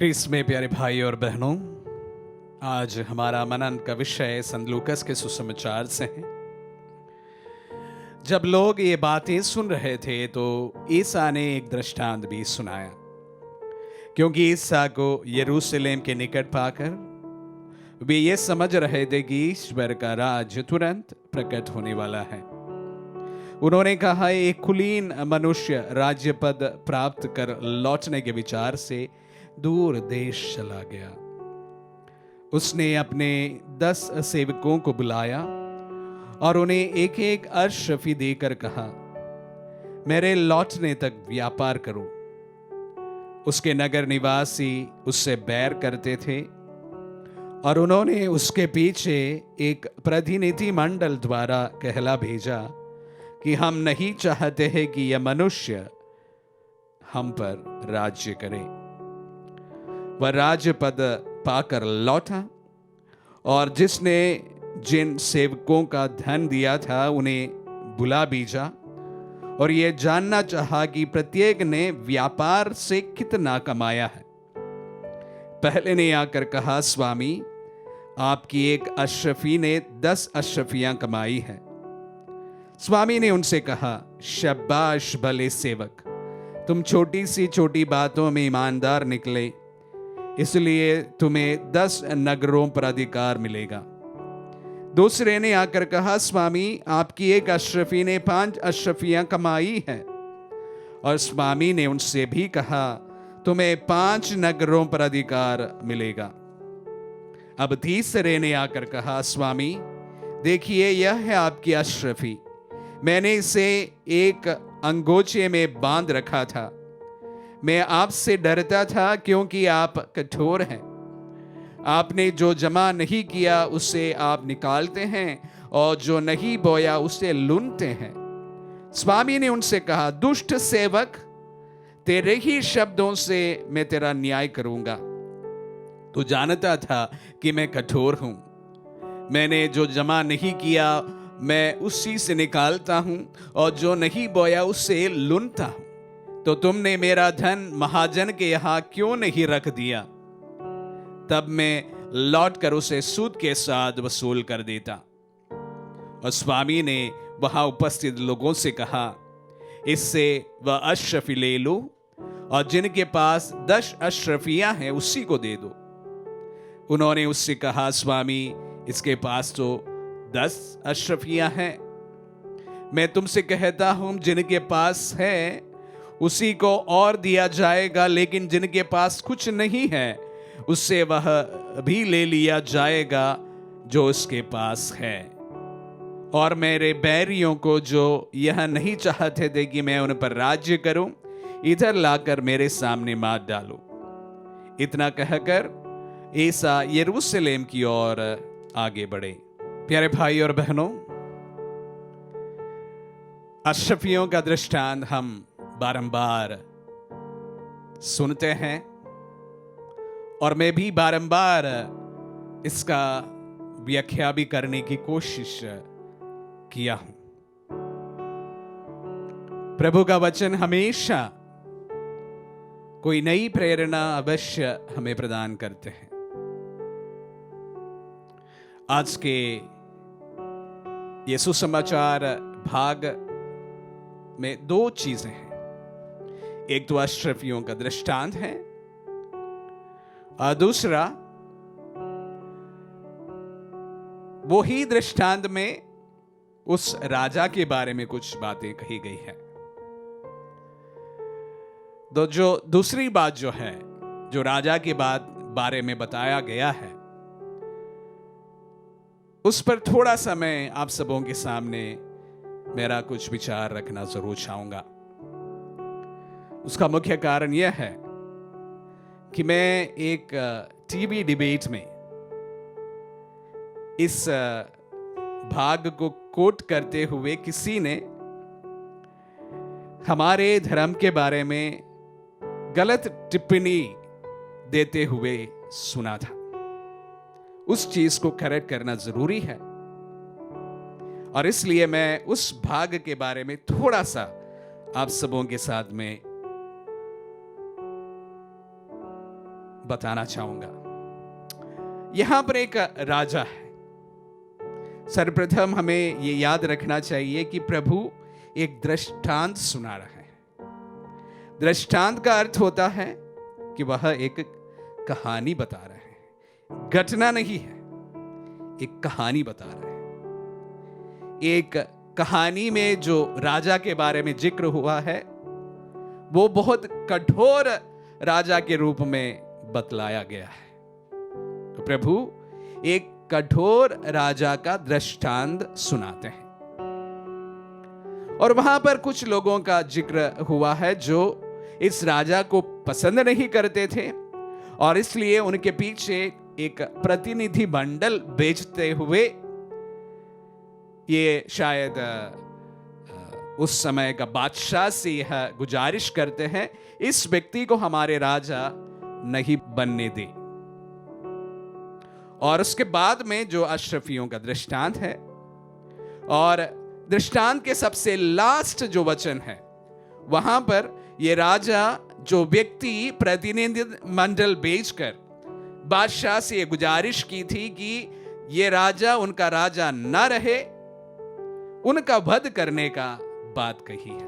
Chris में प्यारे भाई और बहनों, आज हमारा मनन का विषय संत लूकस के सुसमाचार से है। जब लोग ये बातें सुन रहे थे तो ईसा ने एक दृष्टांत भी सुनाया, क्योंकि ईसा को यरूशलेम के निकट पाकर वे ये समझ रहे थे कि ईश्वर का राज तुरंत प्रकट होने वाला है। उन्होंने कहा, एक कुलीन मनुष्य राज्य पद प्राप्त कर लौटने के विचार से दूर देश चला गया। उसने अपने 10 सेवकों को बुलाया और उन्हें एक एक अशरफी देकर कहा, मेरे लौटने तक व्यापार करो। उसके नगर निवासी उससे बैर करते थे और उन्होंने उसके पीछे एक प्रतिनिधि मंडल द्वारा कहला भेजा कि हम नहीं चाहते हैं कि यह मनुष्य हम पर राज्य करे। वह राज्य पद पाकर लौटा और जिसने जिन सेवकों का धन दिया था उन्हें बुला भेजा और यह जानना चाहा कि प्रत्येक ने व्यापार से कितना कमाया है। पहले ने आकर कहा, स्वामी, आपकी एक अशरफी ने 10 अशरफियां कमाई है। स्वामी ने उनसे कहा, शाबाश भले सेवक, तुम छोटी सी छोटी बातों में ईमानदार निकले, इसलिए तुम्हें 10 नगरों पर अधिकार मिलेगा। दूसरे ने आकर कहा, स्वामी, आपकी एक अशरफी ने 5 अशरफियां कमाई है। और स्वामी ने उनसे भी कहा, तुम्हें 5 नगरों पर अधिकार मिलेगा। अब तीसरे ने आकर कहा, स्वामी, देखिए, यह है आपकी अशरफी, मैंने इसे एक अंगोछे में बांध रखा था। मैं आपसे डरता था क्योंकि आप कठोर हैं। आपने जो जमा नहीं किया उसे आप निकालते हैं और जो नहीं बोया उसे लूटते हैं। स्वामी ने उनसे कहा, दुष्ट सेवक, तेरे ही शब्दों से मैं तेरा न्याय करूंगा। तू जानता था कि मैं कठोर हूं। मैंने जो जमा नहीं किया मैं उसी से निकालता हूं और जो नहीं बोया उससे लूटता हूं। तो तुमने मेरा धन महाजन के यहां क्यों नहीं रख दिया? तब मैं लौटकर उसे सूद के साथ वसूल कर देता। और स्वामी ने वहां उपस्थित लोगों से कहा, इससे वह अशरफी ले लो और जिनके पास 10 अशरफियां हैं उसी को दे दो। उन्होंने उससे कहा, स्वामी, इसके पास तो 10 अशरफियां हैं। मैं तुमसे कहता हूं, जिनके पास है उसी को और दिया जाएगा, लेकिन जिनके पास कुछ नहीं है उससे वह भी ले लिया जाएगा जो उसके पास है। और मेरे बैरियों को, जो यह नहीं चाहते थे कि मैं उन पर राज्य करूं, इधर लाकर मेरे सामने मार डालो। इतना कहकर ईसा यरूशलेम की ओर आगे बढ़े। प्यारे भाई और बहनों, अशरफियों का दृष्टांत हम बारंबार सुनते हैं और मैं भी बारंबार इसका व्याख्या भी करने की कोशिश किया हूं। प्रभु का वचन हमेशा कोई नई प्रेरणा अवश्य हमें प्रदान करते हैं। आज के ये सुसमाचार भाग में 2 चीजें हैं। एक तो अशरफियों का दृष्टांत है और दूसरा वो ही दृष्टांत में उस राजा के बारे में कुछ बातें कही गई है। तो जो दूसरी बात जो है, जो राजा के बारे में बताया गया है, उस पर थोड़ा सा मैं आप सबों के सामने मेरा कुछ विचार रखना जरूर चाहूंगा। उसका मुख्य कारण यह है कि मैं एक टीवी डिबेट में इस भाग को कोट करते हुए किसी ने हमारे धर्म के बारे में गलत टिप्पणी देते हुए सुना था। उस चीज को करेक्ट करना जरूरी है और इसलिए मैं उस भाग के बारे में थोड़ा सा आप सबों के साथ में बताना चाहूंगा। यहां पर एक राजा है। सर्वप्रथम हमें ये याद रखना चाहिए कि प्रभु एक दृष्टांत सुना रहा है। दृष्टांत का अर्थ होता है कि वह एक कहानी बता रहे हैं, घटना नहीं है, एक कहानी बता रहे हैं। एक कहानी में जो राजा के बारे में जिक्र हुआ है वो बहुत कठोर राजा के रूप में बतलाया गया है। तो प्रभु एक कठोर राजा का दृष्टांत सुनाते हैं और वहां पर कुछ लोगों का जिक्र हुआ है जो इस राजा को पसंद नहीं करते थे और इसलिए उनके पीछे एक प्रतिनिधि मंडल भेजते हुए ये शायद उस समय का बादशाह से यह गुजारिश करते हैं, इस व्यक्ति को हमारे राजा नहीं बनने दे। और उसके बाद में जो अशरफियों का दृष्टांत है और दृष्टांत के सबसे लास्ट जो वचन है वहां पर ये राजा जो व्यक्ति प्रतिनिधि मंडल भेजकर बादशाह से ये गुजारिश की थी कि ये राजा उनका राजा न रहे, उनका वध करने का बात कही है।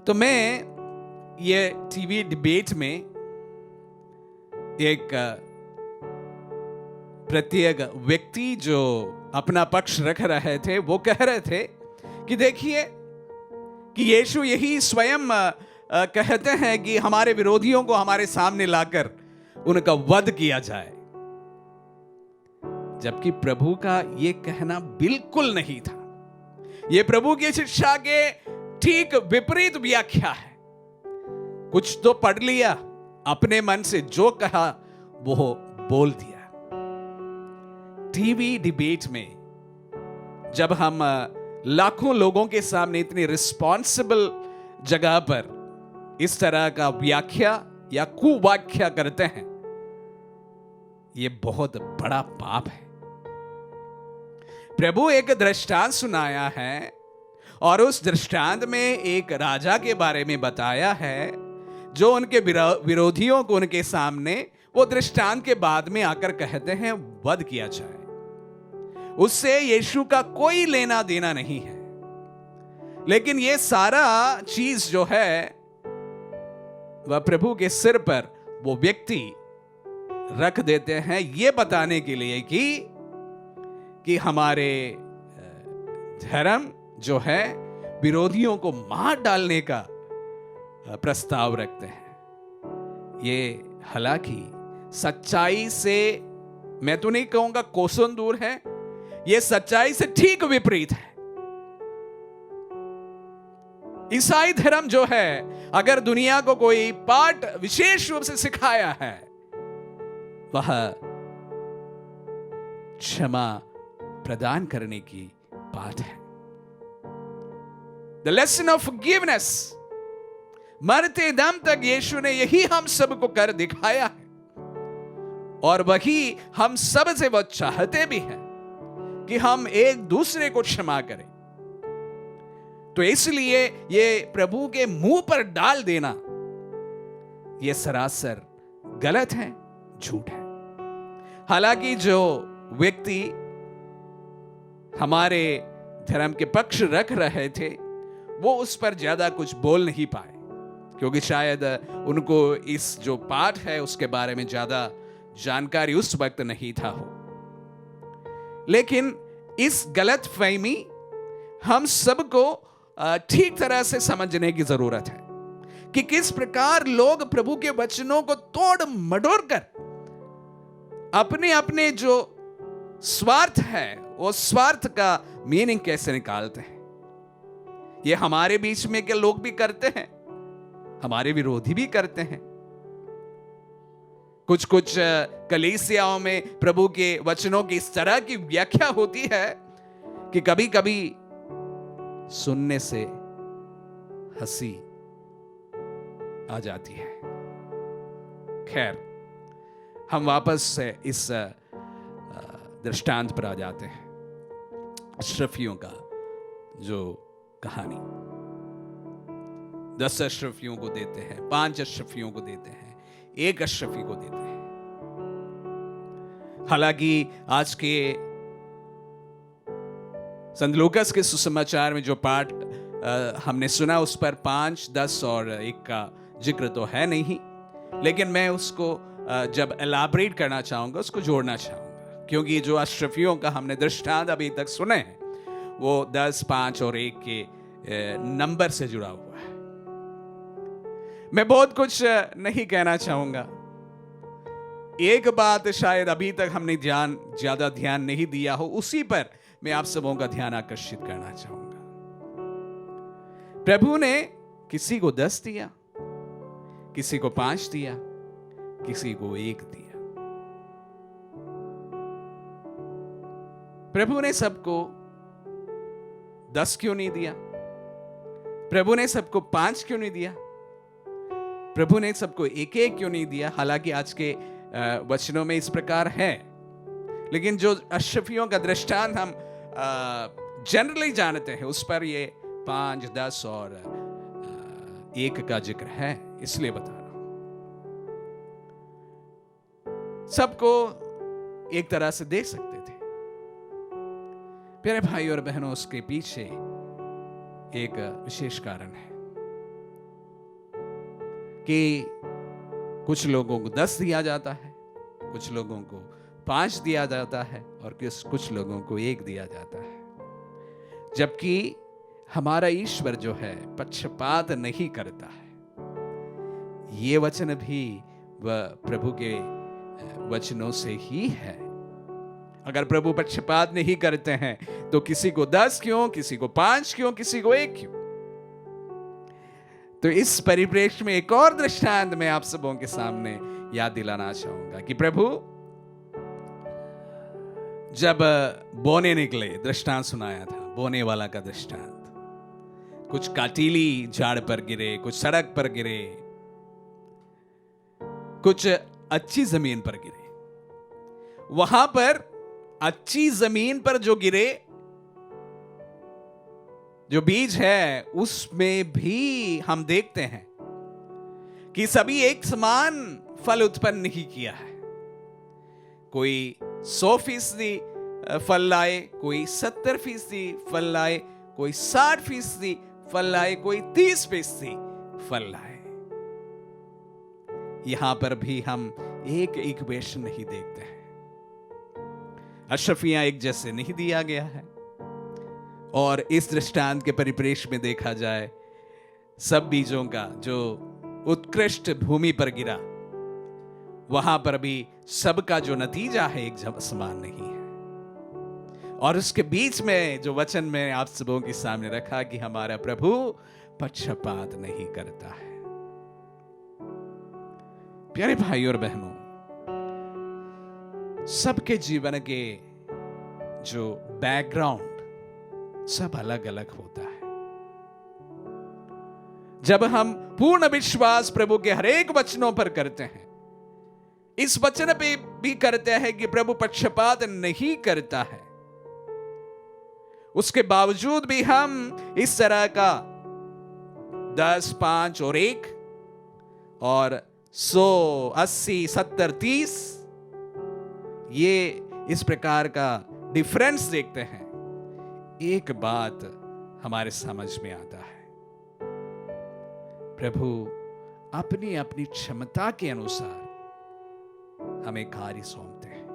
तो मैं ये टीवी डिबेट में एक प्रत्येक व्यक्ति जो अपना पक्ष रख रहे थे वो कह रहे थे कि देखिए कि यीशु यही स्वयं कहते हैं कि हमारे विरोधियों को हमारे सामने लाकर उनका वध किया जाए, जबकि प्रभु का यह कहना बिल्कुल नहीं था। यह प्रभु की शिक्षा के ठीक विपरीत व्याख्या है। कुछ तो पढ़ लिया, अपने मन से जो कहा वो बोल दिया। टीवी डिबेट में जब हम लाखों लोगों के सामने इतनी रिस्पॉन्सिबल जगह पर इस तरह का व्याख्या या कुव्याख्या करते हैं, यह बहुत बड़ा पाप है। प्रभु एक दृष्टांत सुनाया है और उस दृष्टांत में एक राजा के बारे में बताया है जो उनके विरोधियों को उनके सामने वो दृष्टांत के बाद में आकर कहते हैं वध किया जाए। उससे यीशु का कोई लेना देना नहीं है, लेकिन ये सारा चीज जो है वह प्रभु के सिर पर वो व्यक्ति रख देते हैं ये बताने के लिए कि हमारे धर्म जो है विरोधियों को मार डालने का प्रस्ताव रखते हैं। ये हालांकि सच्चाई से मैं तो नहीं कहूंगा कोसों दूर है, ये सच्चाई से ठीक विपरीत है। ईसाई धर्म जो है अगर दुनिया को कोई पाठ विशेष रूप से सिखाया है वह क्षमा प्रदान करने की बात है। The lesson of forgiveness। मरते दम तक यीशु ने यही हम सबको कर दिखाया है और वही हम सब से वो चाहते भी हैं कि हम एक दूसरे को क्षमा करें। तो इसलिए ये प्रभु के मुंह पर डाल देना ये सरासर गलत है, झूठ है। हालांकि जो व्यक्ति हमारे धर्म के पक्ष रख रहे थे वो उस पर ज्यादा कुछ बोल नहीं पाए, क्योंकि शायद उनको इस जो पाठ है उसके बारे में ज्यादा जानकारी उस वक्त नहीं था हो। लेकिन इस गलत फहमी हम सबको ठीक तरह से समझने की जरूरत है कि किस प्रकार लोग प्रभु के वचनों को तोड़ मडोड़ कर अपने अपने जो स्वार्थ है वो स्वार्थ का मीनिंग कैसे निकालते हैं। ये हमारे बीच में के लोग भी करते हैं, हमारे विरोधी भी करते हैं। कुछ कुछ कलीसियाओं में प्रभु के वचनों की इस तरह की व्याख्या होती है कि कभी कभी सुनने से हंसी आ जाती है। खैर, हम वापस से इस दृष्टांत पर आ जाते हैं। अशरफियों का जो कहानी, 10 अशरफियों को देते हैं, 5 अशरफियों को देते हैं, एक अशरफी को देते हैं। हालांकि आज के संत लूकास के सुसमाचार में जो पाठ हमने सुना उस पर 5, 10 और 1 का जिक्र तो है नहीं, लेकिन मैं उसको जब एलाबरेट करना चाहूंगा उसको जोड़ना चाहूंगा, क्योंकि जो अशरफियों का हमने दृष्टांत अभी तक सुने हैं वो 10, 5 और 1 के नंबर से जुड़ा हुआ है। मैं बहुत कुछ नहीं कहना चाहूंगा। एक बात शायद अभी तक हमने ज्यादा ध्यान नहीं दिया हो, उसी पर मैं आप सबों का ध्यान आकर्षित करना चाहूंगा। प्रभु ने किसी को 10 दिया, किसी को 5 दिया, किसी को 1 दिया। प्रभु ने सबको 10 क्यों नहीं दिया? प्रभु ने सबको 5 क्यों नहीं दिया? प्रभु ने सबको 1-1 क्यों नहीं दिया? हालांकि आज के वचनों में इस प्रकार है, लेकिन जो अशरफियों का दृष्टांत हम जनरली जानते हैं उस पर ये 5, 10 और 1 का जिक्र है, इसलिए बता रहा हूं। सबको एक तरह से दे सकते थे। प्यारे भाई और बहनों, उसके पीछे एक विशेष कारण है कि कुछ लोगों को 10 दिया जाता है, कुछ लोगों को 5 दिया जाता है और कुछ लोगों को 1 दिया जाता है। जबकि हमारा ईश्वर जो है पक्षपात नहीं करता है। ये वचन भी वह प्रभु के वचनों से ही है। अगर प्रभु पक्षपात नहीं करते हैं तो किसी को 10 क्यों, किसी को 5 क्यों, किसी को 1 क्यों? तो इस परिप्रेक्ष्य में एक और दृष्टांत मैं आप सबों के सामने याद दिलाना चाहूंगा कि प्रभु जब बोने निकले, दृष्टांत सुनाया था, बोने वाला का दृष्टांत। कुछ काटीली झाड़ पर गिरे, कुछ सड़क पर गिरे, कुछ अच्छी जमीन पर गिरे। वहां पर अच्छी जमीन पर जो गिरे, जो बीज है, उसमें भी हम देखते हैं कि सभी एक समान फल उत्पन्न नहीं किया है। कोई 100% फल लाए, कोई 70% फल लाए, कोई 60% फल लाए, कोई 30% फल लाए। यहां पर भी हम एक इक्वेशन नहीं देखते हैं। अशरफियां एक जैसे नहीं दिया गया है। और इस दृष्टांत के परिप्रेक्ष्य में देखा जाए, सब बीजों का जो उत्कृष्ट भूमि पर गिरा, वहां पर भी सबका जो नतीजा है एक समान नहीं है। और उसके बीच में जो वचन में आप सबों के सामने रखा कि हमारा प्रभु पक्षपात नहीं करता है। प्यारे भाई और बहनों, सबके जीवन के जो बैकग्राउंड सब अलग अलग होता है। जब हम पूर्ण विश्वास प्रभु के हर एक वचनों पर करते हैं, इस वचन पे भी करते हैं कि प्रभु पक्षपात नहीं करता है, उसके बावजूद भी हम इस तरह का 10, 5 और 1 और 100, 80, 70, 30 ये इस प्रकार का डिफरेंस देखते हैं, एक बात हमारे समझ में आता है, प्रभु अपनी अपनी क्षमता के अनुसार हमें कार्य सौंपते हैं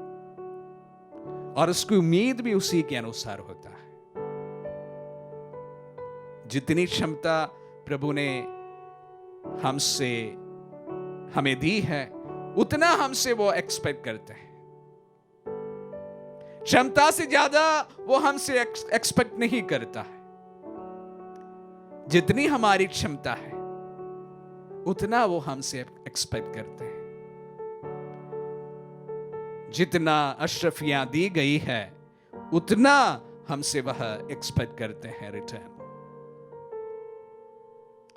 और उसकी उम्मीद भी उसी के अनुसार होता है। जितनी क्षमता प्रभु ने हमें दी है, उतना हमसे वो एक्सपेक्ट करते हैं। क्षमता से ज्यादा वो हमसे एक्सपेक्ट नहीं करता है। जितनी हमारी क्षमता है उतना वो हमसे एक्सपेक्ट करते हैं। जितना अशरफियां दी गई है उतना हमसे वह एक्सपेक्ट करते हैं रिटर्न।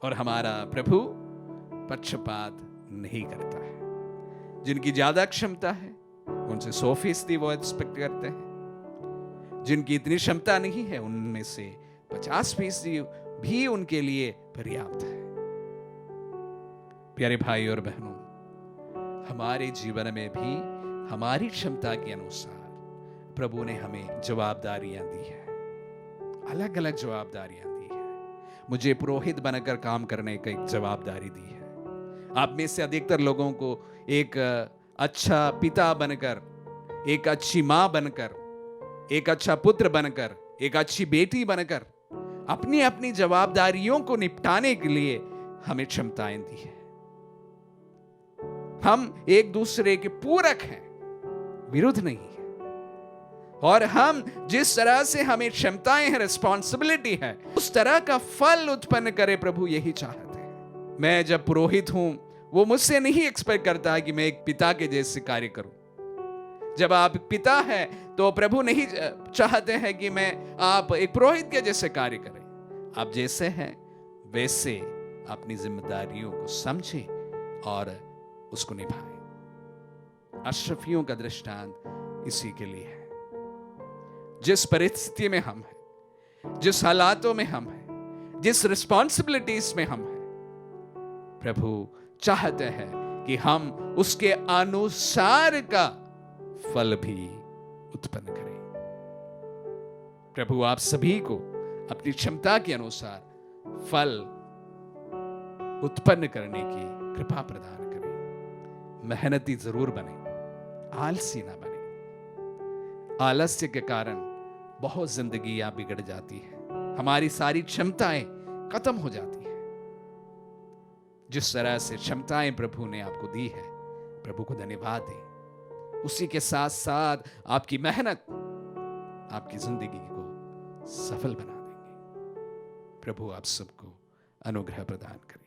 और हमारा प्रभु पक्षपात नहीं करता है। जिनकी ज्यादा क्षमता है उनसे 100% वो एक्सपेक्ट करते हैं। जिनकी इतनी क्षमता नहीं है उनमें से 50% भी उनके लिए पर्याप्त है। प्यारे भाई और बहनों, हमारे जीवन में भी हमारी क्षमता के अनुसार प्रभु ने हमें जवाबदारियां दी है, अलग अलग जवाबदारियां दी है। मुझे पुरोहित बनकर काम करने की एक जवाबदारी दी है। आप में से अधिकतर लोगों को एक अच्छा पिता बनकर, एक अच्छी मां बनकर, एक अच्छा पुत्र बनकर, एक अच्छी बेटी बनकर अपनी अपनी जवाबदारियों को निपटाने के लिए हमें क्षमताएं दी है। हम एक दूसरे के पूरक हैं, विरुद्ध नहीं है। और हम जिस तरह से हमें क्षमताएं हैं, रिस्पॉन्सिबिलिटी है, उस तरह का फल उत्पन्न करे, प्रभु यही चाहते हैं। मैं जब पुरोहित हूं, वो मुझसे नहीं एक्सपेक्ट करता है कि मैं एक पिता के जैसे कार्य करूं। जब आप पिता हैं तो प्रभु नहीं चाहते हैं कि आप एक पुरोहित के जैसे कार्य करें। आप जैसे हैं वैसे अपनी जिम्मेदारियों को समझें और उसको निभाएं। अशरफियों का दृष्टांत इसी के लिए है। जिस परिस्थिति में हम हैं, जिस हालातों में हम हैं, जिस रिस्पॉन्सिबिलिटीज में हम हैं, प्रभु चाहते हैं कि हम उसके अनुसार का फल भी उत्पन्न करें। प्रभु आप सभी को अपनी क्षमता के अनुसार फल उत्पन्न करने की कृपा प्रदान करें। मेहनती जरूर बने, आलसी ना बने। आलस्य के कारण बहुत जिंदगियां बिगड़ जाती है, हमारी सारी क्षमताएं खत्म हो जाती है। जिस तरह से क्षमताएं प्रभु ने आपको दी है, प्रभु को धन्यवाद दें। उसी के साथ साथ आपकी मेहनत आपकी जिंदगी को सफल बना देंगे। प्रभु आप सबको अनुग्रह प्रदान करें।